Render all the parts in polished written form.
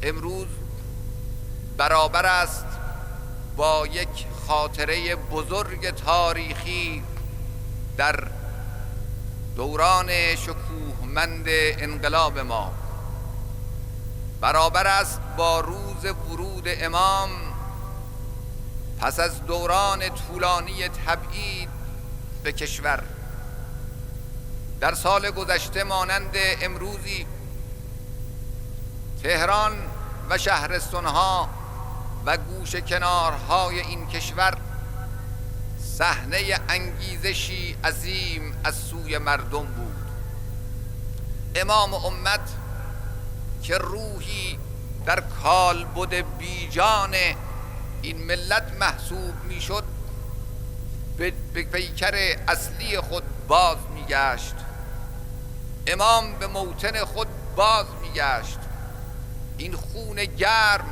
امروز برابر است با یک خاطره بزرگ تاریخی در دوران شکوهمند انقلاب ما. برابر است با روز ورود امام پس از دوران طولانی تبعید به کشور. در سال گذشته مانند امروزی تهران و شهرستانها و گوشه کنارهای این کشور صحنه انگیزشی عظیم از سوی مردم بود. امام امت که روحی در کالبد بیجان این ملت محسوب میشد، به پیکر اصلی خود باز میگشت. امام به موطن خود باز میگشت. این خون گرم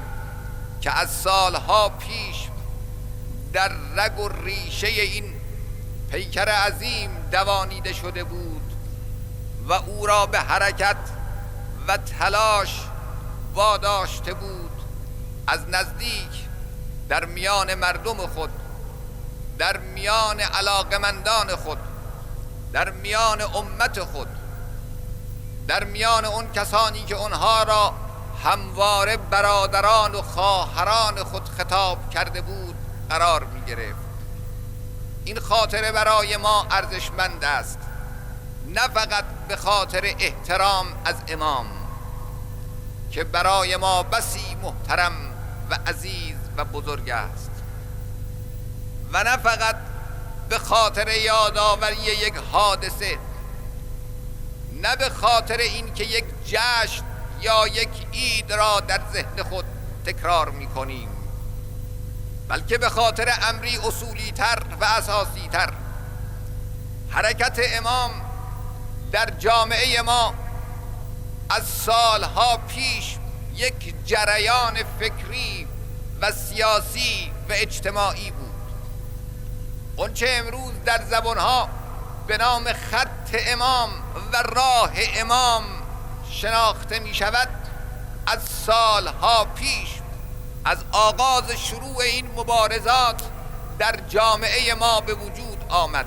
که از سالها پیش در رگ و ریشه این پیکر عظیم دوانیده شده بود و او را به حرکت و تلاش واداشته بود، از نزدیک در میان مردم خود، در میان علاقمندان خود، در میان امت خود، در میان اون کسانی که اونها را همواره برادران و خواهران خود خطاب کرده بود قرار می گرفت. این خاطره برای ما ارزشمند است، نه فقط به خاطر احترام از امام که برای ما بسی محترم و عزیز و بزرگ است، و نه فقط به خاطر یادآوری یک حادثه، نه به خاطر این که یک جشن یا یک عید را در ذهن خود تکرار می کنیم، بلکه به خاطر امری اصولی تر و اساسی تر. حرکت امام در جامعه ما از سالها پیش یک جریان فکری و سیاسی و اجتماعی بود. اونچه امروز در زبانها به نام خط امام و راه امام شناخته می شود، از سالها پیش از آغاز شروع این مبارزات در جامعه ما به وجود آمد.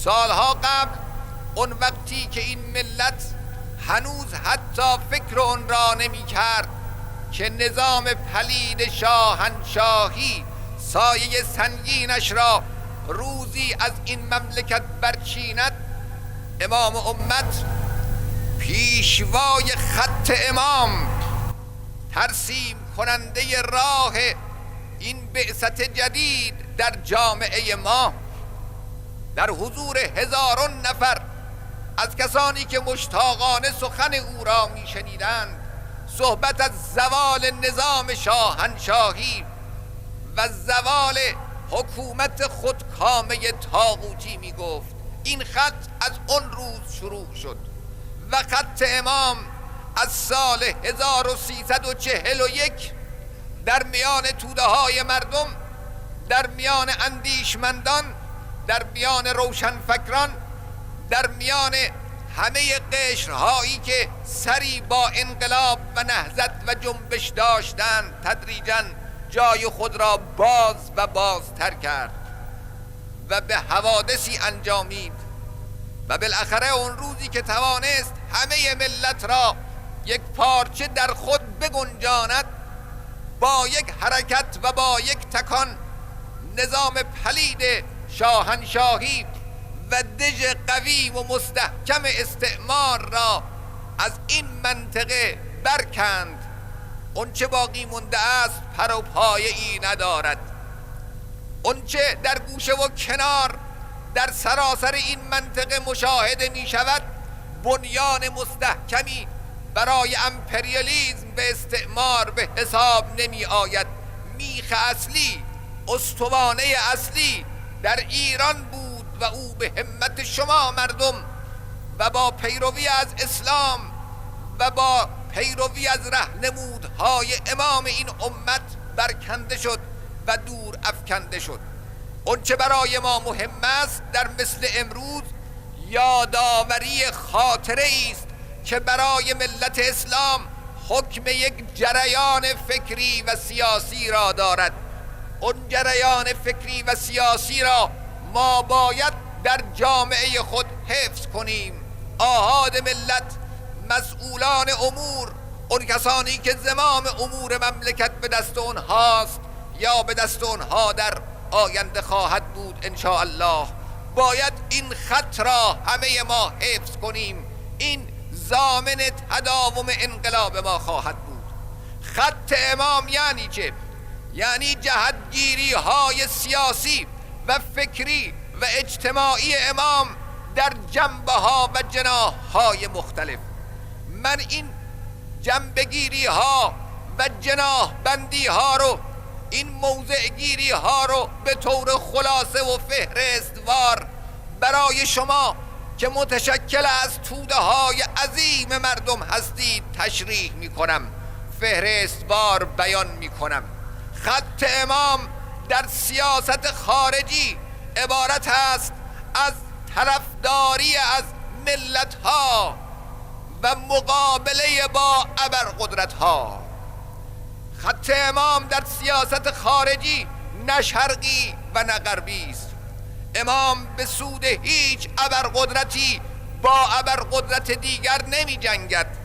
سالها قبل، اون وقتی که این ملت هنوز حتی فکر اون را نمی کرد که نظام پلید شاهنشاهی سایه سنگینش را روزی از این مملکت برچیند، امام امت پیشوای خط امام، ترسیم کننده راه این بعثت جدید در جامعه ما، در حضور هزاران نفر از کسانی که مشتاقانه سخن او را میشنیدند، صحبت از زوال نظام شاهنشاهی و زوال حکومت خودکامه طاغوتی می گفت. این خط از اون روز شروع شد و خط امام از سال 1341 در میان توده های مردم، در میان اندیشمندان، در میان روشنفکران، در میان همه قشرهایی که سری با انقلاب و نهضت و جنبش داشتند، تدریجاً جای خود را باز و بازتر کرد و به حوادثی انجامید و بالاخره اون روزی که توانست همه ملت را یک پارچه در خود بگنجاند، با یک حرکت و با یک تکان نظام پلید شاهنشاهی و دژ قوی و مستحکم استعمار را از این منطقه برکند. اون چه باقی مونده است پر و پایه‌ای ندارد. اون چه در گوشه و کنار در سراسر این منطقه مشاهده می شود، بنیان مستحکمی برای امپریالیسم و استعمار به حساب نمی آید. میخ اصلی، استوانه اصلی در ایران بود و او به همت شما مردم و با پیروی از اسلام و با پیروی از راهنمودهای امام این امت برکنده شد و دور افکنده شد. اون چه برای ما مهم است در مثل امروز یادآوری خاطره است که برای ملت اسلام حکم یک جریان فکری و سیاسی را دارد. اون جریان فکری و سیاسی را ما باید در جامعه خود حفظ کنیم. آحاد ملت، مسئولان امور، اون کسانی که زمام امور مملکت به دست اونهاست یا به دست اونها در آینده خواهد بود انشاء الله، باید این خط را همه ما حفظ کنیم. این ضامن تداوم انقلاب ما خواهد بود. خط امام یعنی چه؟ یعنی جهتگیری های سیاسی و فکری و اجتماعی امام در جنبه ها و جناح های مختلف. من این جنبگیری ها و جناح بندی ها رو، این موضع گیری ها رو به طور خلاصه و فهرستوار برای شما که متشکل از توده های عظیم مردم هستید تشریح می کنم، فهرستوار بیان می کنم. خط امام در سیاست خارجی عبارت است از طرفداری از ملت ها و مقابله با ابرقدرت ها. خط امام در سیاست خارجی نه شرقی و نه غربی است. امام به سود هیچ ابرقدرتی با ابرقدرت دیگر نمی جنگد.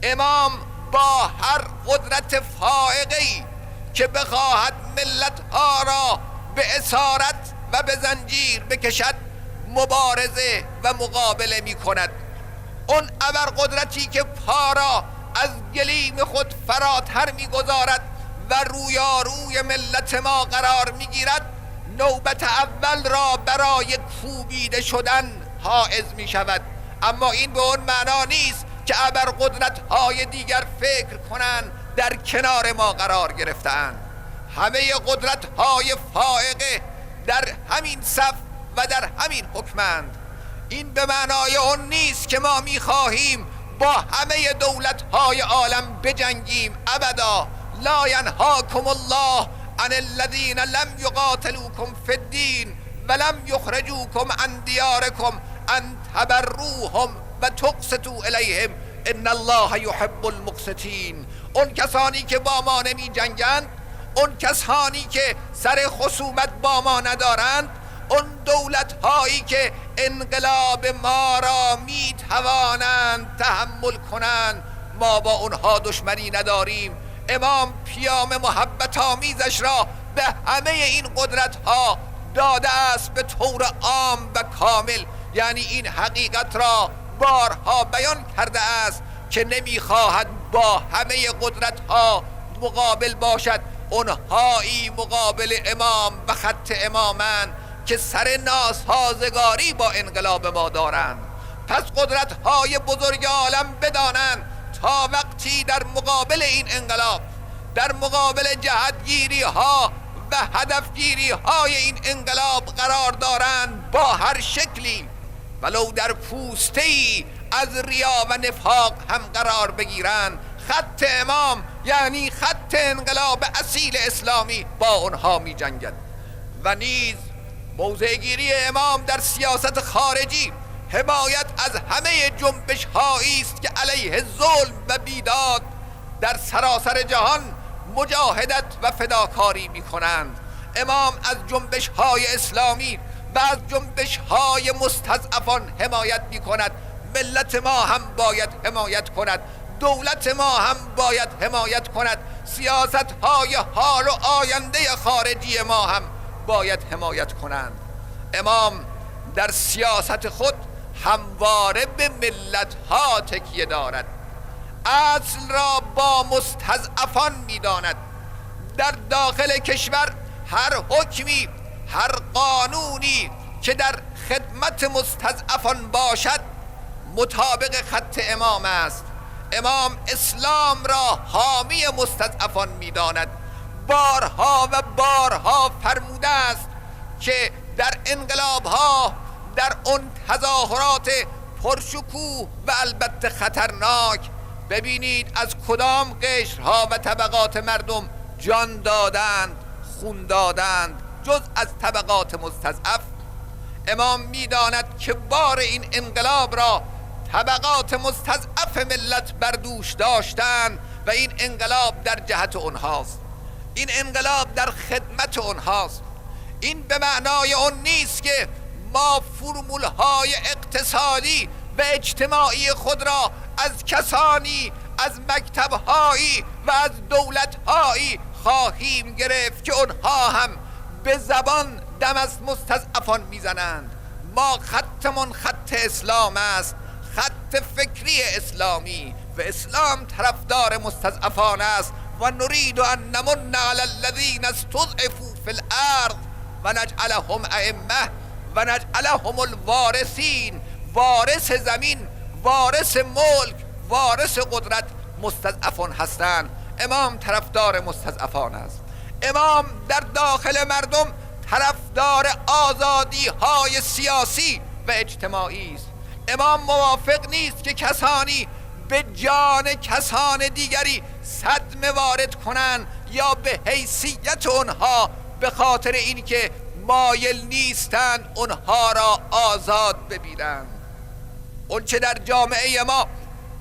امام با هر قدرت فائقه‌ای که بخواهد ملت ها را به اسارت و به زنجیر بکشد مبارزه و مقابله می کند. اون ابرقدرتی که پا را از گلیم خود فراتر می گذارد و رویاروی ملت ما قرار می گیرد، نوبت اول را برای کوبیده شدن حائز می شود. اما این به اون معنا نیست که ابرقدرت های دیگر فکر کنند در کنار ما قرار گرفتند. همه قدرت های فائقه در همین صف و در همین حکمند. این به معنای اون نیست که ما میخواهیم با همه دولت های عالم بجنگیم. ابدا. لا ینهاکم الله عن الذین لم یقاتلوکم فی الدین ولم یخرجوکم عن دیارکم ان تبروهم و تقسطوا الیهم ان الله یحب المقسطین. اون کسانی که با ما نمی جنگند، اون کسانی که سر خصومت با ما ندارند، اون دولت هایی که انقلاب ما را می توانند تحمل کنند، ما با اونها دشمنی نداریم. امام پیام محبت آمیزش را به همه این قدرت ها داده است به طور عام و کامل. یعنی این حقیقت را بارها بیان کرده است که نمیخواهد با همه قدرت ها مقابل باشد. اونهایی مقابل امام و خط امامند که سر ناسازگاری با انقلاب ما دارند. پس قدرت های بزرگ عالم بدانند تا وقتی در مقابل این انقلاب، در مقابل جهتگیری ها و هدفگیری های این انقلاب قرار دارند، با هر شکلی ولو در پوسته‌ای از ریا و نفاق هم قرار بگیرند، خط امام یعنی خط انقلاب اصیل اسلامی با اونها می جنگد. و نیز موضعگیری امام در سیاست خارجی حمایت از همه جنبش هایی است که علیه ظلم و بیداد در سراسر جهان مجاهدت و فداکاری می کنند. امام از جنبش های اسلامی و از جنبش های مستضعفان حمایت می کند. ملت ما هم باید حمایت کند، دولت ما هم باید حمایت کند، سیاست های حال و آینده خارجی ما هم باید حمایت کنند. امام در سیاست خود همواره به ملت ها تکیه دارد. اصل را با مستضعفان می داند. در داخل کشور هر حکمی، هر قانونی که در خدمت مستضعفان باشد مطابق خط امام است. امام اسلام را حامی مستضعفان می داند. بارها و بارها فرموده است که در انقلاب ها، در اون تظاهرات پرشکوه و البته خطرناک، ببینید از کدام قشرها و طبقات مردم جان دادند، خون دادند جز از طبقات مستضعف. امام میداند که بار این انقلاب را طبقات مستضعف ملت بر دوش داشتند و این انقلاب در جهت اونهاست، این انقلاب در خدمت اونهاست. این به معنای اون نیست که ما فرمولهای اقتصادی و اجتماعی خود را از کسانی، از مکتبهایی و از دولتهایی خواهیم گرفت که اونها هم به زبان دم از مستضعفان میزنند. ما خطمون خط اسلام است، خط فکری اسلامی، و اسلام طرفدار مستضعفان است. و نريد ان نمن على الذين استضعفوا في الارض و نجعلهم ائمه و نجعلهم الوارثین. وارث زمین، وارث ملک، وارث قدرت مستضعفان هستند. امام طرفدار مستضعفان است. امام در داخل مردم طرفدار آزادی های سیاسی و اجتماعی است. امام موافق نیست که کسانی به جان کسان دیگری صدمه وارد کنند یا به حیثیت اونها به خاطر اینکه مایل نیستند اونها را آزاد ببینند. اون چه در جامعه ما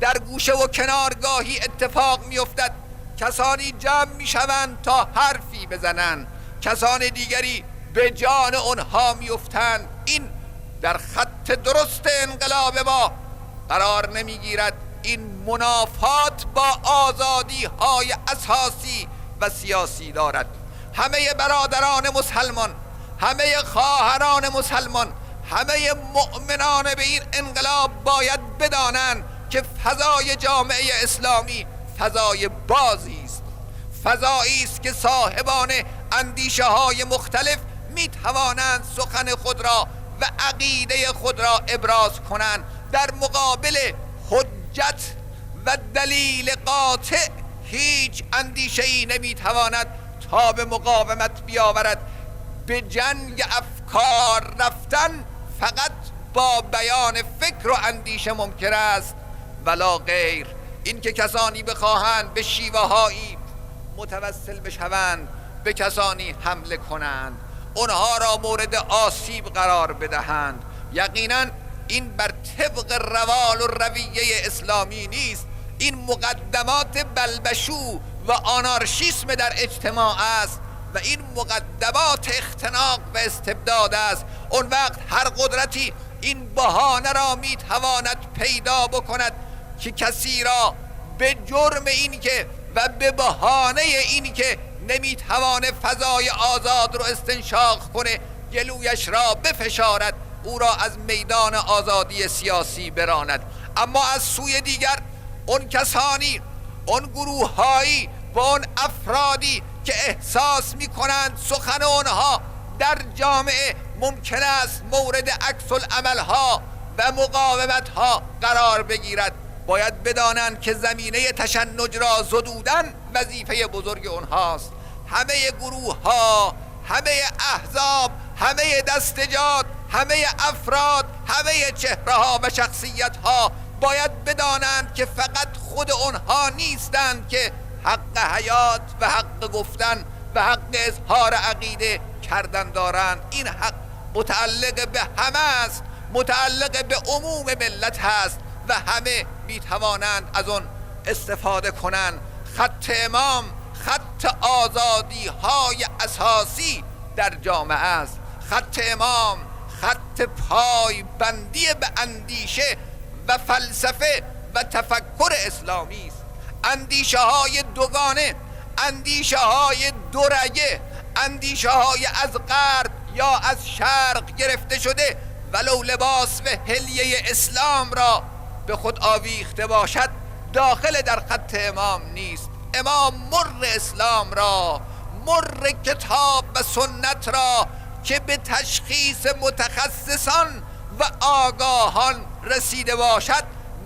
در گوشه و کنارگاهی اتفاق میافتد، کسانی جمع میشوند تا حرفی بزنند، کسان دیگری به جان اونها میافتند. این در خط درست انقلاب ما قرار نمیگیرد. این منافات با آزادی های اساسی و سیاسی دارد. همه برادران مسلمان، همه خواهران مسلمان، همه مؤمنان به این انقلاب باید بدانند که فضای جامعه اسلامی فضای بازی است، فضایی است که صاحبان اندیشه های مختلف می توانند سخن خود را و عقیده خود را ابراز کنند. در مقابل حجت و دلیل قاطع هیچ اندیشه‌ای نمیتواند تا به مقاومت بیاورد. به جنگ افکار رفتن فقط با بیان فکر و اندیشه ممکن است ولا غیر. این که کسانی بخواهند به شیوه‌هایی متوسل بشوند به کسانی حمله کنند، اونها را مورد آسیب قرار بدهند، یقینا این بر طبق روال و رویه اسلامی نیست. این مقدمات بلبشو و آنارشیسم در اجتماع است و این مقدمات اختناق و استبداد است. اون وقت هر قدرتی این بهانه را میتواند پیدا بکند که کسی را به جرم این که و به بهانه این که نمیتوانه فضای آزاد رو استنشاق کنه گلویش را بفشارد، او را از میدان آزادی سیاسی براند. اما از سوی دیگر اون کسانی، اون گروه‌هایی و اون افرادی که احساس می‌کنند سخن اونها در جامعه ممکن است مورد عکس العمل‌ها و مقاومت‌ها قرار بگیرد، باید بدانند که زمینه تشنج را زدودن وظیفه بزرگ اونهاست. همه گروه‌ها، همه احزاب، همه دستجات، همه افراد، همه چهره‌ها و شخصیت‌ها باید بدانند که فقط خود اونها نیستند که حق حیات و حق گفتن و حق اظهار عقیده کردن دارند. این حق متعلق به همه است، متعلق به عموم ملت هست و همه میتوانند از اون استفاده کنند. خط امام خط آزادی های اساسی در جامعه است. خط امام خط پای بندی به اندیشه و فلسفه و تفکر اسلامی است. اندیشه های دوگانه، اندیشه های دورگه، اندیشه های از غرب یا از شرق گرفته شده ولو لباس و حلیه اسلام را به خود آویخته باشد داخل در خط امام نیست. امام مر اسلام را، مر کتاب و سنت را که به تشخیص متخصصان و آگاهان رسیده باشد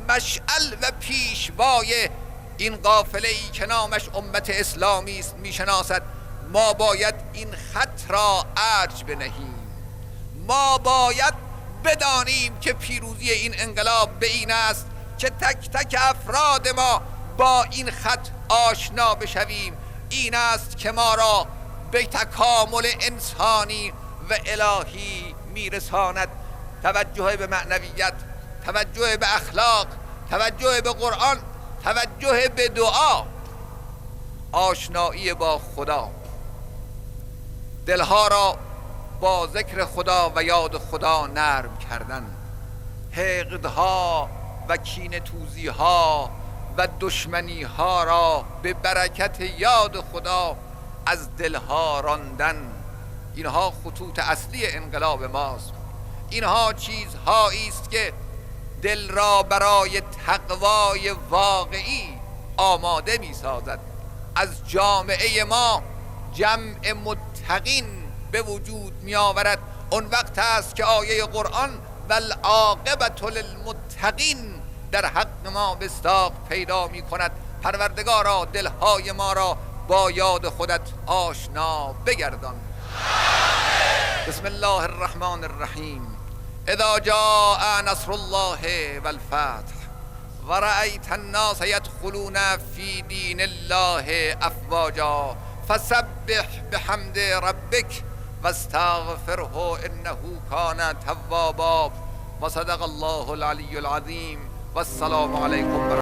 مشعل و پیشوای این قافله‌ای که نامش امت اسلامی است میشناسد. ما باید این خط را ارج بنهیم. ما باید بدانیم که پیروزی این انقلاب به این است که تک تک افراد ما با این خط آشنا بشویم. این است که ما را به تکامل انسانی و الهی میرساند. توجه به معنویت، توجه به اخلاق، توجه به قرآن، توجه به دعا آشنایی با خدا، دلها را با ذکر خدا و یاد خدا نرم کردن، حقدها و کینه توزیها و دشمنی ها را به برکت یاد خدا از دلها راندن. اینها خطوط اصلی انقلاب ماست. اینها چیزهایی است که دل را برای تقوای واقعی آماده می سازد. از جامعه ما جمع متقین به وجود می آورد. اون وقت است که آیه قرآن والعاقبة للمتقین در حق ما مصداق پیدا می کند. پروردگارا دلهای ما را با یاد خودت آشنا بگردان. بسم الله الرحمن الرحیم. اذا جاء نصر الله والفتح ورأيت الناس يدخلون في دين الله افواجا فسبح بحمد ربك واستغفره انه كان توابا. وصدق الله العلي العظيم. والسلام عليكم.